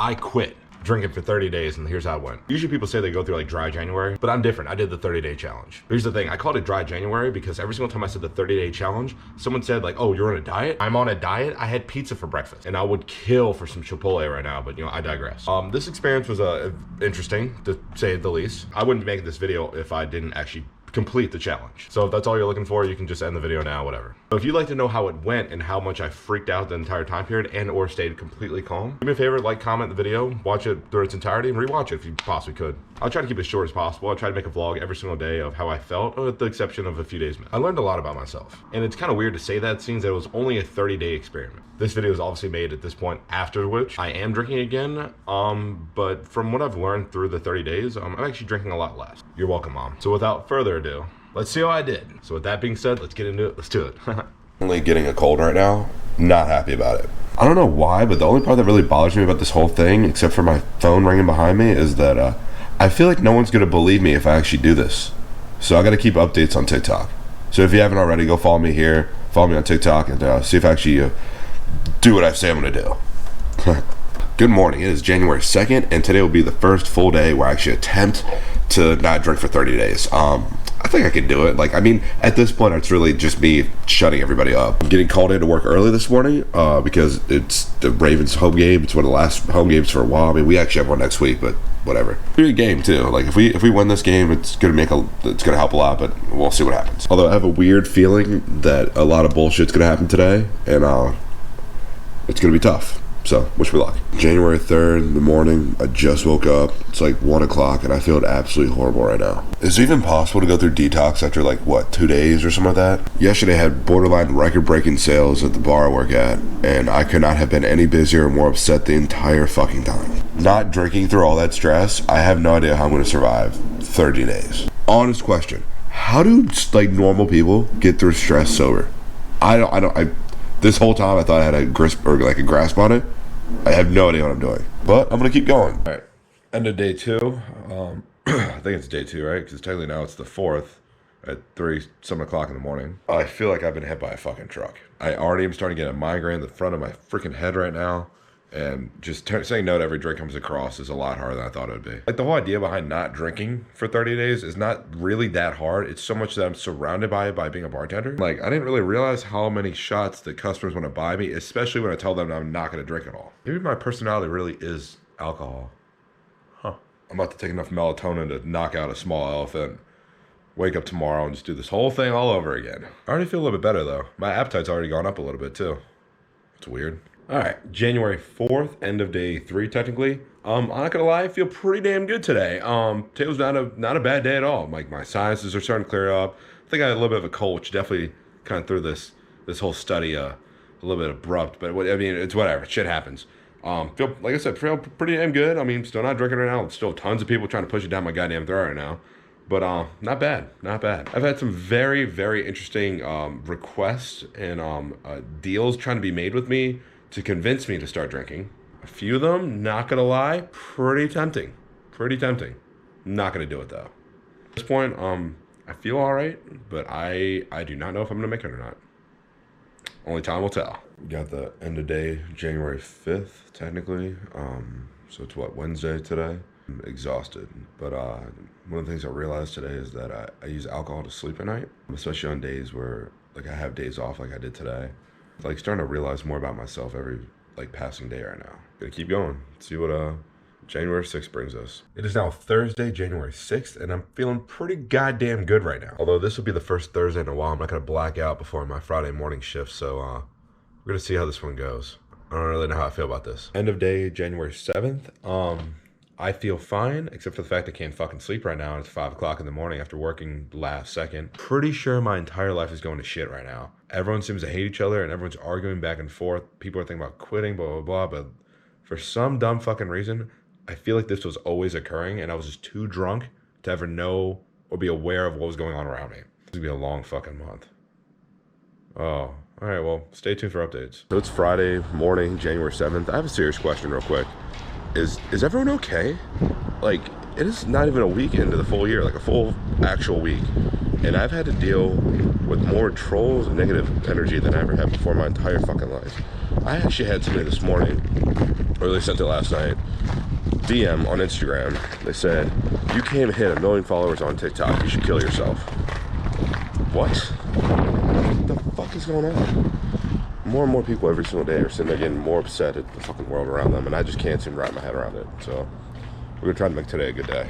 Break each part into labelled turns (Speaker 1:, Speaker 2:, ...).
Speaker 1: I quit drinking for 30 days, and here's how it went. Usually people say they go through like dry January, but I'm different. I did the 30-day challenge. Here's the thing, I called it dry January because every single time I said the 30-day challenge, someone said like, oh, you're on a diet? I'm on a diet. I had pizza for breakfast, and I would kill for some Chipotle right now, but you know, I digress. This experience was interesting, to say the least. I wouldn't be making this video if I didn't actually complete the challenge. So if that's all you're looking for, you can just end the video now, whatever. So if you'd like to know how it went and how much I freaked out the entire time period and or stayed completely calm, do me a favor, like, comment the video, watch it through its entirety, and rewatch it if you possibly could. I'll try to keep it as short as possible. I'll try to make a vlog every single day of how I felt, with the exception of a few days. I learned a lot about myself. And it's kind of weird to say that, seeing that it was only a 30-day experiment. This video is obviously made at this point, after which I am drinking again, but from what I've learned through the 30 days, I'm actually drinking a lot less. You're welcome, Mom. So without further ado, let's see how I did. So with that being said, let's get into it. Let's do it.
Speaker 2: Only getting a cold right now. Not happy about it. I don't know why, but the only part that really bothers me about this whole thing, except for my phone ringing behind me, is that I feel like no one's going to believe me if I actually do this. So I got to keep updates on TikTok. So if you haven't already, go follow me here. Follow me on TikTok and see if I actually do what I say I'm going to do. Good morning. It is January 2nd, and today will be the first full day where I actually attempt to not drink for 30 days. I think I can do it. Like, I mean, at this point, it's really just me shutting everybody up. I'm getting called in to work early this morning because it's the Ravens home game. It's one of the last home games for a while. I mean, we actually have one next week, but whatever. Pretty good game too. Like, if we win this game, it's gonna help a lot. But we'll see what happens. Although I have a weird feeling that a lot of bullshit's gonna happen today, and it's gonna be tough. So, wish me luck. January 3rd in the morning, I just woke up. It's like 1 o'clock and I feel absolutely horrible right now. Is it even possible to go through detox after like, what, 2 days or something like that? Yesterday I had borderline record-breaking sales at the bar I work at, and I could not have been any busier or more upset the entire fucking time. Not drinking through all that stress, I have no idea how I'm going to survive 30 days. Honest question. How do like normal people get through stress sober? This whole time I thought I had a grasp on it. I have no idea what I'm doing, but I'm gonna keep going. All right, end of day 2. I think it's day 2, right? Because technically now it's the 4th at 3-some o'clock in the morning. I feel like I've been hit by a fucking truck. I already am starting to get a migraine in the front of my freaking head right now. And just saying no to every drink comes across is a lot harder than I thought it would be. Like, the whole idea behind not drinking for 30 days is not really that hard. It's so much that I'm surrounded by it by being a bartender. Like, I didn't really realize how many shots the customers want to buy me, especially when I tell them I'm not going to drink at all. Maybe my personality really is alcohol. Huh. I'm about to take enough melatonin to knock out a small elephant, wake up tomorrow and just do this whole thing all over again. I already feel a little bit better though. My appetite's already gone up a little bit too. It's weird. All right, January 4th, end of day 3 technically. I'm not gonna lie, I feel pretty damn good today. Today was not a bad day at all. Like, my sinuses are starting to clear up. I think I had a little bit of a cold, which definitely kind of threw this whole study a little bit abrupt. But I mean, it's whatever. Shit happens. Feel, like I said, feel pretty damn good. I mean, still not drinking right now. Still tons of people trying to push it down my goddamn throat right now. But not bad, not bad. I've had some very, very interesting requests and deals trying to be made with me to convince me to start drinking. A few of them, not gonna lie, pretty tempting. Pretty tempting. Not gonna do it though. At this point, I feel all right, but I do not know if I'm gonna make it or not. Only time will tell. We got the end of day, January 5th, technically. So it's what, Wednesday today? I'm exhausted, but one of the things I realized today is that I use alcohol to sleep at night, especially on days where like I have days off like I did today. Like, starting to realize more about myself every like passing day right now. Gonna keep going, see what January 6th brings us. It is now Thursday, January 6th, and I'm feeling pretty goddamn good right now. Although this will be the first Thursday in a while, I'm not gonna black out before my Friday morning shift, so we're gonna see how this one goes. I don't really know how I feel about this. End of day, January 7th. I feel fine, except for the fact I can't fucking sleep right now. It's 5 o'clock in the morning after working last second. Pretty sure my entire life is going to shit right now. Everyone seems to hate each other and everyone's arguing back and forth. People are thinking about quitting, blah, blah, blah. But for some dumb fucking reason, I feel like this was always occurring and I was just too drunk to ever know or be aware of what was going on around me. It's gonna be a long fucking month. Oh, all right, well, stay tuned for updates. So it's Friday morning, January 7th. I have a serious question real quick. Is everyone okay? Like, it is not even a week into the full year, like a full actual week. And I've had to deal with more trolls and negative energy than I ever have before in my entire fucking life. I actually had somebody this morning or they sent it last night, DM on Instagram. They said, you can't hit 1 million followers on TikTok. You should kill yourself. What? What the fuck is going on? More and more people every single day are sitting there getting more upset at the fucking world around them, and I just can't seem to wrap my head around it. So we're gonna try to make today a good day.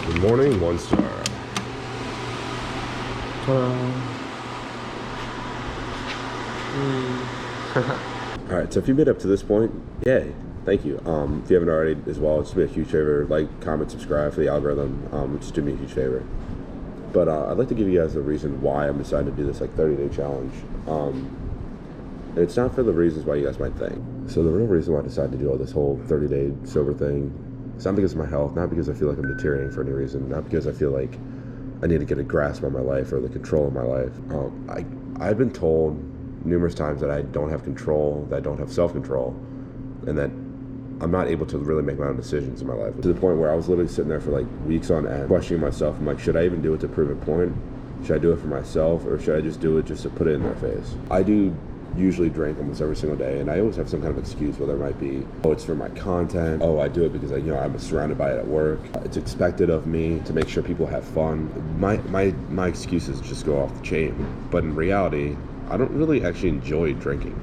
Speaker 2: Good morning, 1 star. Alright, so if you made up to this point, yay, thank you. If you haven't already as well, just do me a huge favor, like, comment, subscribe for the algorithm, just do me a huge favor. But I'd like to give you guys a reason why I'm deciding to do this, like, 30-day challenge. And it's not for the reasons why you guys might think. So the real reason why I decided to do all this whole 30-day sober thing, it's not because of my health, not because I feel like I'm deteriorating for any reason, not because I feel like I need to get a grasp on my life or the control of my life. I've been told numerous times that I don't have control, that I don't have self-control, and that I'm not able to really make my own decisions in my life. To the point where I was literally sitting there for like weeks on end, questioning myself. I'm like, should I even do it to prove a point? Should I do it for myself, or should I just do it just to put it in their face? I do usually drink almost every single day, and I always have some kind of excuse, whether it might be, oh, it's for my content, oh, I do it because I'm surrounded by it at work, it's expected of me to make sure people have fun. My excuses just go off the chain, but in reality, I don't really actually enjoy drinking.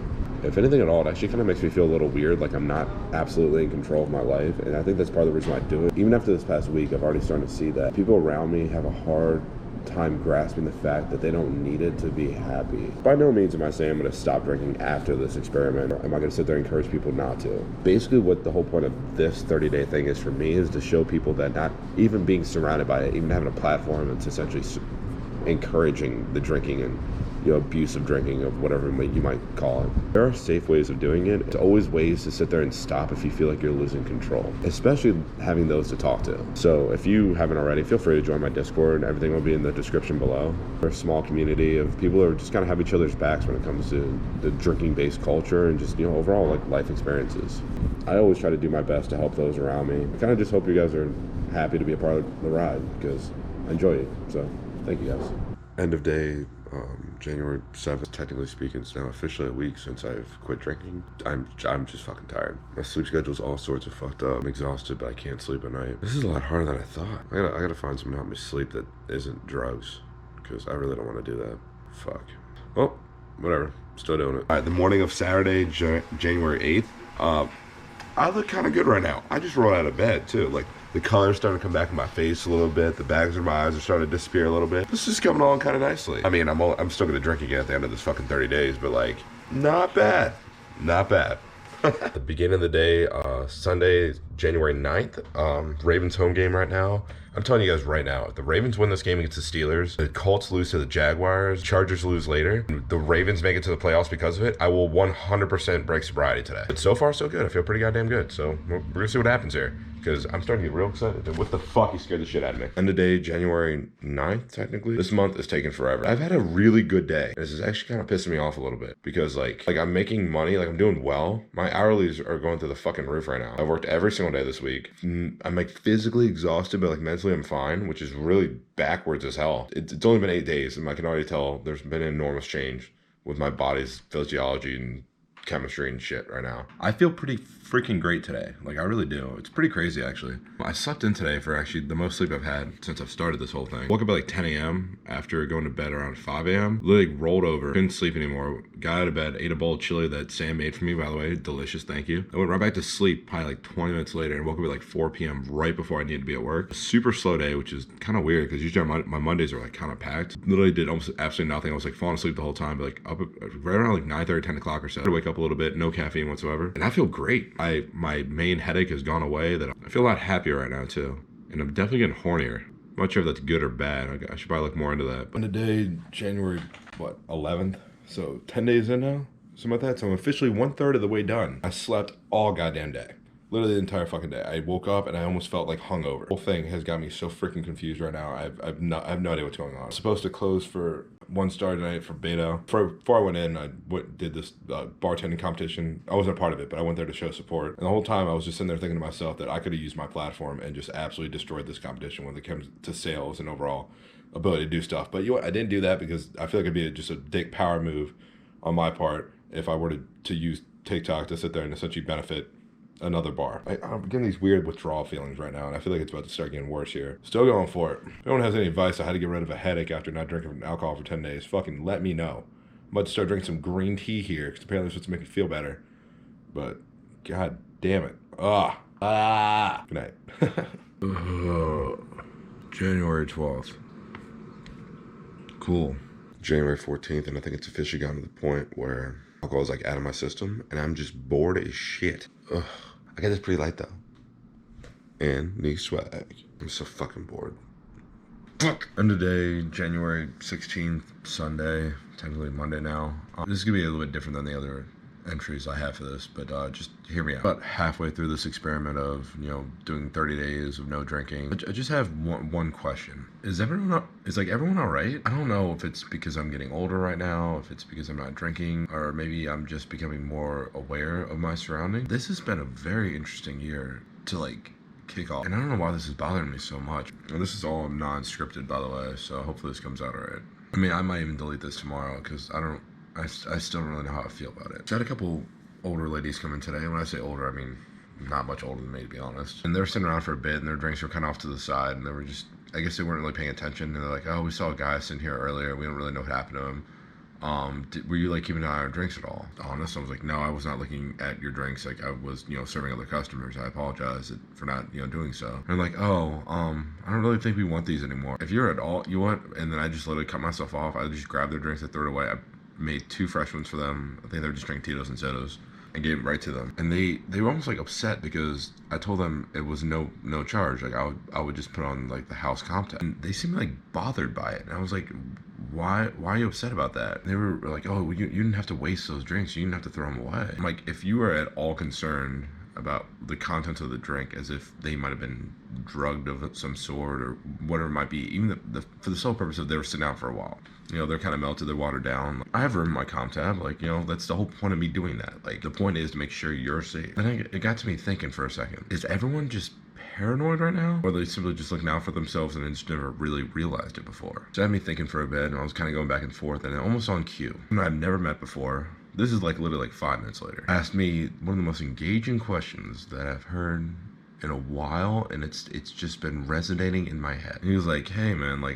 Speaker 2: If anything at all, it actually kind of makes me feel a little weird, like I'm not absolutely in control of my life, and I think that's part of the reason why I do it. Even after this past week, I've already started to see that people around me have a hard time grasping the fact that they don't need it to be happy. By no means am I saying I'm going to stop drinking after this experiment, or am I going to sit there and encourage people not to. Basically, what the whole point of this 30-day thing is for me is to show people that not even being surrounded by it, even having a platform that's essentially encouraging the drinking and abuse of drinking, of whatever you might call it. There are safe ways of doing it. It's always ways to sit there and stop if you feel like you're losing control, especially having those to talk to. So if you haven't already, feel free to join my Discord. Everything will be in the description below. We're a small community of people who are just kind of have each other's backs when it comes to the drinking-based culture and just, overall like life experiences. I always try to do my best to help those around me. I kind of just hope you guys are happy to be a part of the ride because I enjoy it. So thank you guys. End of day. January 7th, technically speaking, it's now officially a week since I've quit drinking. I'm just fucking tired. My sleep schedule's all sorts of fucked up. I'm exhausted, but I can't sleep at night. This is a lot harder than I thought. I gotta find something to help me sleep that isn't drugs, because I really don't want to do that. Fuck. Well, whatever. Still doing it. All right, the morning of Saturday, January 8th, I look kind of good right now. I just rolled out of bed, too. Like, the color's starting to come back in my face a little bit. The bags in my eyes are starting to disappear a little bit. This is coming along kind of nicely. I mean, I'm still going to drink again at the end of this fucking 30 days, but like, not bad. Not bad. The beginning of the day, Sunday, January 9th, Ravens home game right now. I'm telling you guys right now, if the Ravens win this game against the Steelers, the Colts lose to the Jaguars, Chargers lose later, the Ravens make it to the playoffs because of it, I will 100% break sobriety today. But so far, so good. I feel pretty goddamn good. So we're going to see what happens here, because I'm starting to get real excited. What the fuck? You scared the shit out of me. End of day, January 9th, technically. This month is taking forever. I've had a really good day. This is actually kind of pissing me off a little bit, because like I'm making money, like I'm doing well. My hourlies are going through the fucking roof right now. I've worked every single day this week. I'm like physically exhausted, but like mentally I'm fine, which is really backwards as hell. It's only been 8 days, and I can already tell there's been an enormous change with my body's physiology and chemistry and shit right now. I feel pretty freaking great today. Like, I really do. It's pretty crazy, actually. I slept in today for actually the most sleep I've had since I've started this whole thing. Woke up at like 10 a.m. after going to bed around 5 a.m. Literally rolled over, couldn't sleep anymore. Got out of bed, ate a bowl of chili that Sam made for me, by the way. Delicious, thank you. I went right back to sleep probably like 20 minutes later and woke up at like 4 p.m. right before I needed to be at work. A super slow day, which is kind of weird because usually my Mondays are like kind of packed. Literally did almost absolutely nothing. I was like falling asleep the whole time, but like up right around like 9:30, 10 o'clock or so. I wake up a little bit, no caffeine whatsoever. And I feel great. My main headache has gone away. That I feel a lot happier right now too. And I'm definitely getting hornier. I'm not sure if that's good or bad. I should probably look more into that. But today, January, 11th? So 10 days in now? Something like that. So I'm officially 1/3 of the way done. I slept all goddamn day.
Speaker 1: Literally the entire fucking day. I woke up and I almost felt like hungover. The whole thing has got me so freaking confused right now. I have no idea what's going on. I'm supposed to close for 1 star tonight for beta. Before I went in, I did this bartending competition. I wasn't a part of it, but I went there to show support. And the whole time I was just sitting there thinking to myself that I could have used my platform and just absolutely destroyed this competition when it comes to sales and overall ability to do stuff. But you know what? I didn't do that because I feel like it'd be just a dick power move on my part if I were to use TikTok to sit there and essentially benefit another bar. I'm getting these weird withdrawal feelings right now, and I feel like it's about to start getting worse here. Still going for it. If anyone has any advice on how to get rid of a headache after not drinking alcohol for 10 days, fucking let me know. I'm about to start drinking some green tea here, because apparently it's supposed to make me feel better. But, god damn it. Good night. January 12th. Cool. January 14th, and I think it's officially gotten to the point where alcohol is like out of my system, and I'm just bored as shit. Ugh. I got this pretty light though. And need swag. I'm so fucking bored. Fuck. End of day, January 16th, Sunday. Technically Monday now. This is gonna be a little bit different than the other entries I have for this, but just hear me out. About halfway through this experiment of, you know, doing 30 days of no drinking, I just have one question. Is everyone all right? I don't know if it's because I'm getting older right now, if it's because I'm not drinking, or maybe I'm just becoming more aware of my surroundings. This has been a very interesting year to like kick off, and I don't know why this is bothering me so much. And this is all non-scripted, by the way, so hopefully this comes out alright. I mean, I might even delete this tomorrow because I still don't really know how I feel about it. So I had a couple older ladies come in today. When I say older, I mean not much older than me, to be honest. And they were sitting around for a bit, and their drinks were kind of off to the side, and they were just, I guess they weren't really paying attention. And they're like, oh, we saw a guy sitting here earlier. We don't really know what happened to him. Were you like keeping an eye on our drinks at all? Honest, I was like, no, I was not looking at your drinks. Like I was, you know, serving other customers. I apologize for not, you know, doing so. And they're like, oh, I don't really think we want these anymore. If you're at all, you want, and then I just literally cut myself off. I just grabbed their drinks, I threw it away. I made 2 fresh ones for them. I think they were just drinking Tito's and sodas, and gave it right to them. And they were almost like upset because I told them it was no charge. Like I would just put on like the house comp tab. And they seemed like bothered by it. And I was like, why are you upset about that? And they were like, oh, you didn't have to waste those drinks. You didn't have to throw them away. I'm like, if you are at all concerned about the contents of the drink as if they might have been drugged of some sort or whatever it might be, even for the sole purpose of they were sitting out for a while. You know, they're kind of melted, they're watered down. I have room in my comp tab, like, you know, that's the whole point of me doing that. Like, the point is to make sure you're safe. And it got to me thinking for a second, is everyone just paranoid right now? Or are they simply just looking out for themselves and just never really realized it before? So it had me thinking for a bit, and I was kind of going back and forth, and almost on cue. I've never met before. This is like literally like 5 minutes later. Asked me one of the most engaging questions that I've heard in a while, and it's just been resonating in my head. And he was like, hey man, like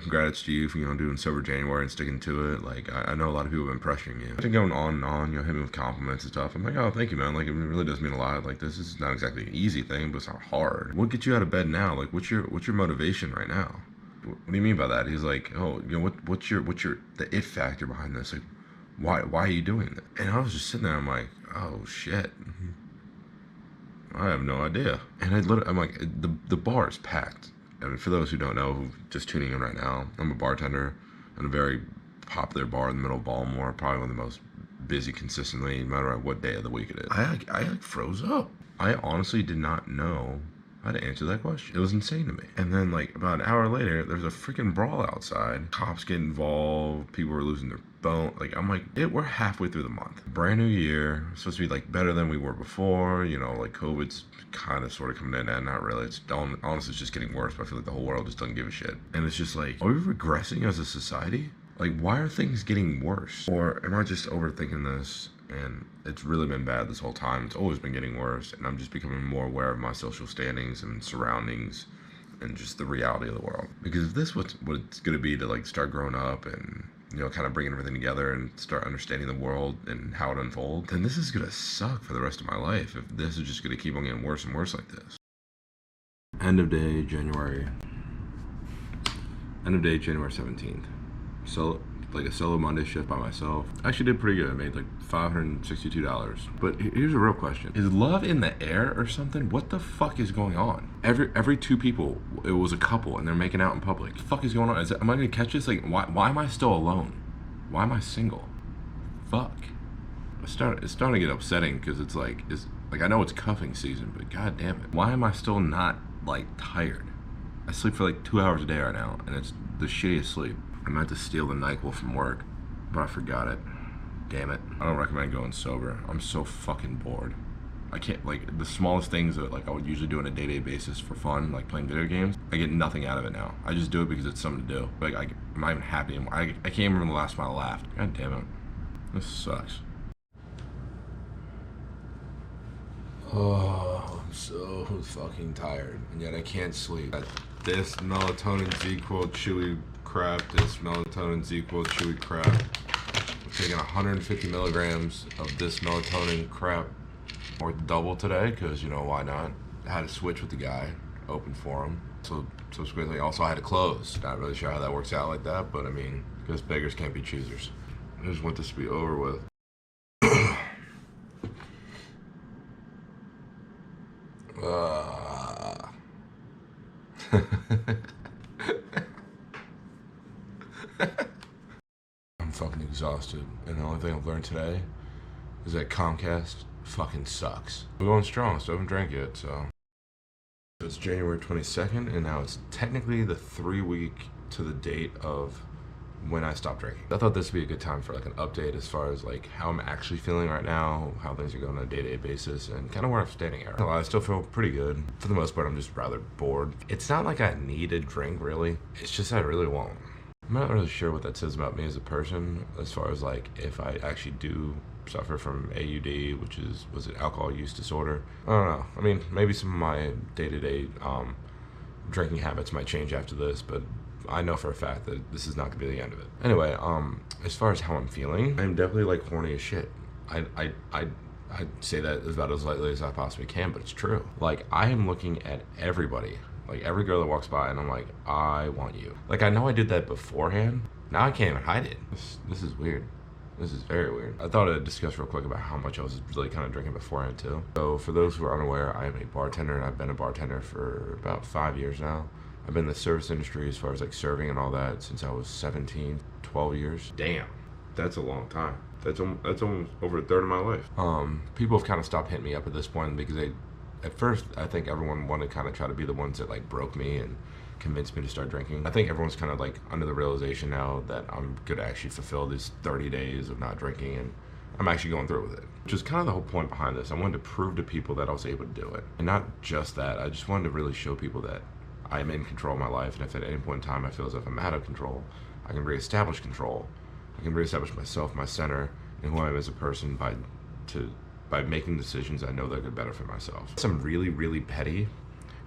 Speaker 1: congrats to you for, doing sober January and sticking to it. Like I know a lot of people have been pressuring you. I've been going on and on, hit me with compliments and stuff. I'm like, oh, thank you, man. Like it really does mean a lot. Like this is not exactly an easy thing, but it's not hard. What gets you out of bed now? Like what's your motivation right now? What do you mean by that? He's like, oh, what's your the it factor behind this? Like why are you doing that? And I was just sitting there, I'm like, oh shit. I have no idea. And I'm like, the bar is packed. And for those who don't know, who just tuning in right now, I'm a bartender at a very popular bar in the middle of Baltimore, probably one of the most busy consistently, no matter what day of the week it is. I like froze up. I honestly did not know how to answer that question. It was insane to me. And then like about an hour later, there's a freaking brawl outside. Cops get involved. People were losing their bone. Like I'm like, we're halfway through the month. Brand new year. It's supposed to be like better than we were before. Like COVID's kind of sort of coming in and not really. It's honestly it's just getting worse. But I feel like the whole world just doesn't give a shit. And it's just like, are we regressing as a society? Like why are things getting worse? Or am I just overthinking this? And it's really been bad this whole time. It's always been getting worse, and I'm just becoming more aware of my social standings and surroundings and just the reality of the world. Because if this what it's going to be to like start growing up and kind of bringing everything together and start understanding the world and how it unfolds, then this is going to suck for the rest of my life if this is just going to keep on getting worse and worse like this. End of day January 17th. So like a solo Monday shift by myself. I actually did pretty good. I made like $562. But here's a real question. Is love in the air or something? What the fuck is going on? Every 2 people, it was a couple and they're making out in public. What the fuck is going on? Am I gonna catch this? Like, why am I still alone? Why am I single? Fuck. It's starting to get upsetting because it's like, Like, I know it's cuffing season, but god damn it. Why am I still not, like, tired? I sleep for like 2 hours a day right now, and it's the shittiest sleep. I meant to steal the NyQuil from work, but I forgot it. Damn it. I don't recommend going sober. I'm so fucking bored. I can't, like, the smallest things that, like, I would usually do on a day-to-day basis for fun, like playing video games, I get nothing out of it now. I just do it because it's something to do. Like, I'm not even happy anymore. I can't even remember the last time I laughed. God damn it. This sucks. Oh, I'm so fucking tired, and yet I can't sleep. This melatonin Z-Quil chewy crap, this melatonin Z-Quil chewy crap. I'm taking 150 milligrams of this melatonin crap, or double today, because, you know, why not? I had to switch with the guy, open for him. So subsequently, also I had to close. Not really sure how that works out like that, but I mean, because beggars can't be choosers. I just want this to be over with. I'm fucking exhausted, and the only thing I've learned today is that Comcast fucking sucks. We're going strong, so I haven't drank yet, so. It's January 22nd, and now it's technically the 3-week to the date of when I stopped drinking. I thought this would be a good time for like an update as far as like how I'm actually feeling right now, how things are going on a day-to-day basis, and kind of where I'm standing at. I still feel pretty good. For the most part, I'm just rather bored. It's not like I need a drink, really. It's just I really won't. I'm not really sure what that says about me as a person, as far as like if I actually do suffer from AUD, which was it alcohol use disorder? I don't know. I mean, maybe some of my day-to-day drinking habits might change after this, but I know for a fact that this is not gonna be the end of it. Anyway, as far as how I'm feeling, I'm definitely like horny as shit. I say that about as lightly as I possibly can, but it's true. Like, I am looking at everybody, like every girl that walks by, and I'm like, I want you. Like, I know I did that beforehand. Now I can't even hide it. This is weird. This is very weird. I thought I'd discuss real quick about how much I was really kind of drinking beforehand too. So for those who are unaware, I am a bartender, and I've been a bartender for about 5 years now. I've been in the service industry as far as like serving and all that since I was 17, 12 years. Damn, that's a long time. That's almost over a third of my life. People have kind of stopped hitting me up at this point because at first, I think everyone wanted to kind of try to be the ones that like broke me and convinced me to start drinking. I think everyone's kind of like under the realization now that I'm gonna actually fulfill these 30 days of not drinking, and I'm actually going through with it. Which is kind of the whole point behind this. I wanted to prove to people that I was able to do it. And not just that, I just wanted to really show people that I'm in control of my life, and if at any point in time I feel as if I'm out of control, I can reestablish control. I can reestablish myself, my center, and who I am as a person by making decisions I know that could benefit myself. I'm really, really petty,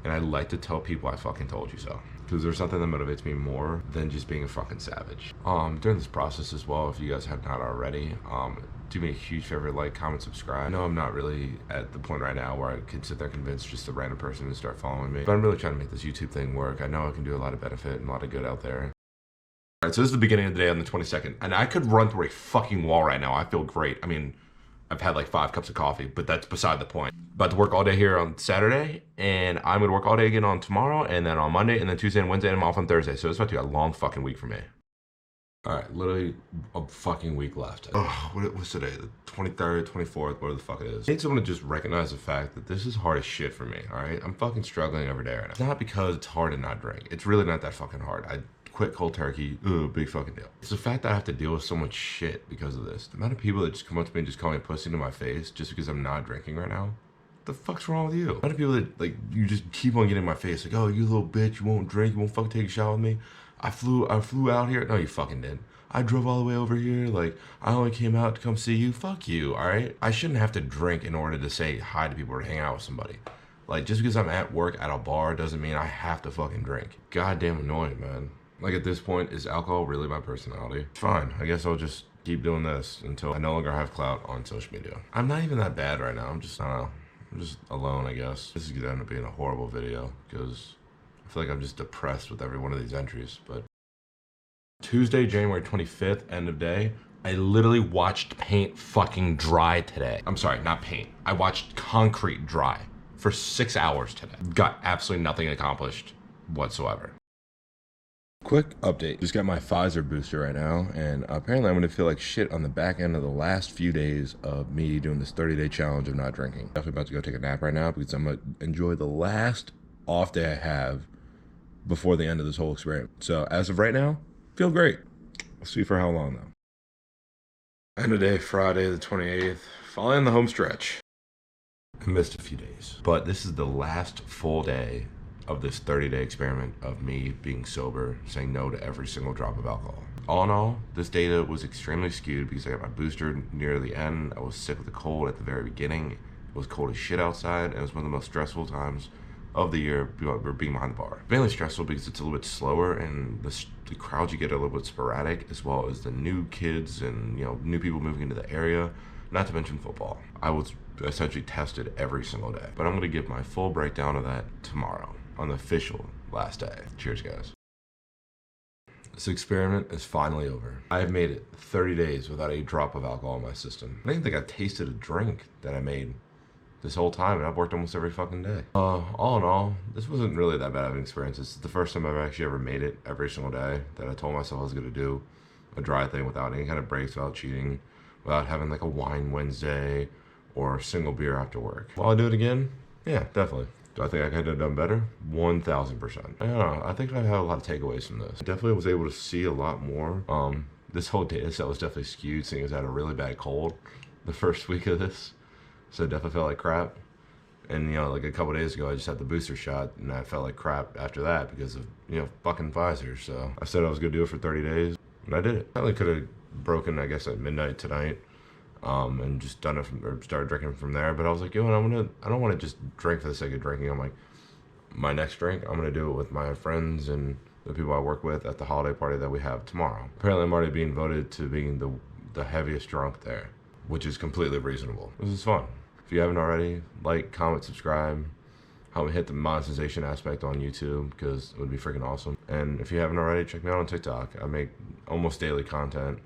Speaker 1: and I like to tell people I fucking told you so. Because there's something that motivates me more than just being a fucking savage. During this process as well, if you guys have not already, do me a huge favor, like, comment, subscribe. I know I'm not really at the point right now where I can sit there and convince just a random person to start following me, but I'm really trying to make this YouTube thing work. I know I can do a lot of benefit and a lot of good out there. All right, so this is the beginning of the day on the 22nd, and I could run through a fucking wall right now. I feel great. I mean, I've had like 5 cups of coffee, but that's beside the point. About to work all day here on Saturday, and I'm gonna work all day again on tomorrow, and then on Monday, and then Tuesday and Wednesday, and I'm off on Thursday. So it's about to be a long fucking week for me. All right, literally a fucking week left. Oh, what's today? The 23rd, 24th, whatever the fuck it is. I need someone to just recognize the fact that this is hard as shit for me, all right? I'm fucking struggling every day right now. It's not because it's hard to not drink. It's really not that fucking hard. I quit cold turkey, big fucking deal. It's the fact that I have to deal with so much shit because of this. The amount of people that just come up to me and just call me a pussy to my face just because I'm not drinking right now. What the fuck's wrong with you? The amount of people that, like, you just keep on getting in my face, like, oh, you little bitch, you won't drink, you won't fucking take a shot with me. I flew out here. No, you fucking didn't. I drove all the way over here. Like, I only came out to come see you. Fuck you, all right? I shouldn't have to drink in order to say hi to people or hang out with somebody. Like, just because I'm at work at a bar doesn't mean I have to fucking drink. Goddamn annoying, man. Like, at this point, is alcohol really my personality? Fine, I guess I'll just keep doing this until I no longer have clout on social media. I'm not even that bad right now. I'm just, I don't know. I'm just alone, I guess. This is gonna end up being a horrible video because I feel like I'm just depressed with every one of these entries, but Tuesday, January 25th, end of day. I literally watched paint fucking dry today. I'm sorry, not paint. I watched concrete dry for 6 hours today. Got absolutely nothing accomplished whatsoever. Quick update. Just got my Pfizer booster right now, and apparently I'm going to feel like shit on the back end of the last few days of me doing this 30-day challenge of not drinking. Definitely about to go take a nap right now because I'm going to enjoy the last off day I have before the end of this whole experiment. So as of right now, feel great. We'll see for how long though. End of day, Friday the 28th. Finally on the home stretch. I missed a few days, but this is the last full day of this 30-day experiment of me being sober, saying no to every single drop of alcohol. All in all, this data was extremely skewed because I got my booster near the end. I was sick with the cold at the very beginning. It was cold as shit outside, and it was one of the most stressful times of the year being behind the bar. Mainly stressful because it's a little bit slower, and the crowds you get are a little bit sporadic, as well as the new kids and new people moving into the area, not to mention football. I was essentially tested every single day, but I'm going to give my full breakdown of that tomorrow on the official last day. Cheers, guys. This experiment is finally over. I have made it 30 days without a drop of alcohol in my system. I didn't think I tasted a drink that I made this whole time, and I've worked almost every fucking day. All in all, this wasn't really that bad of an experience. This is the first time I've actually ever made it every single day that I told myself I was gonna do a dry thing without any kind of breaks, without cheating, without having like a wine Wednesday or a single beer after work. Will I do it again? Yeah, definitely. Do I think I could have done better? 1,000%. I don't know. I think I had a lot of takeaways from this. I definitely was able to see a lot more. This whole data set was definitely skewed, seeing as I had a really bad cold the first week of this. So it definitely felt like crap. And, like a couple days ago, I just had the booster shot, and I felt like crap after that because of, fucking Pfizer. So I said I was going to do it for 30 days, and I did it. I probably could have broken, I guess, at midnight tonight. And just done it or started drinking from there. But I was like, I don't want to just drink for the sake of drinking. I'm like, my next drink, I'm going to do it with my friends and the people I work with at the holiday party that we have tomorrow. Apparently I'm already being voted to being the heaviest drunk there, which is completely reasonable. This is fun. If you haven't already, like, comment, subscribe, help me hit the monetization aspect on YouTube because it would be freaking awesome. And if you haven't already, check me out on TikTok. I make almost daily content.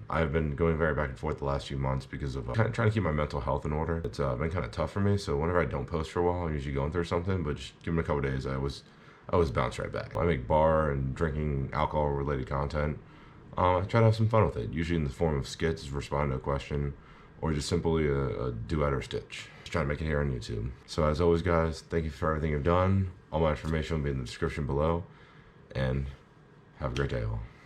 Speaker 1: I've been going very back and forth the last few months because of trying to keep my mental health in order. It's been kind of tough for me, so whenever I don't post for a while, I'm usually going through something, but just give me a couple days, I always bounce right back. I make bar and drinking alcohol-related content. I try to have some fun with it, usually in the form of skits, responding to a question, or just simply a duet or stitch. Just trying to make it here on YouTube. So as always, guys, thank you for everything you've done. All my information will be in the description below, and have a great day, all.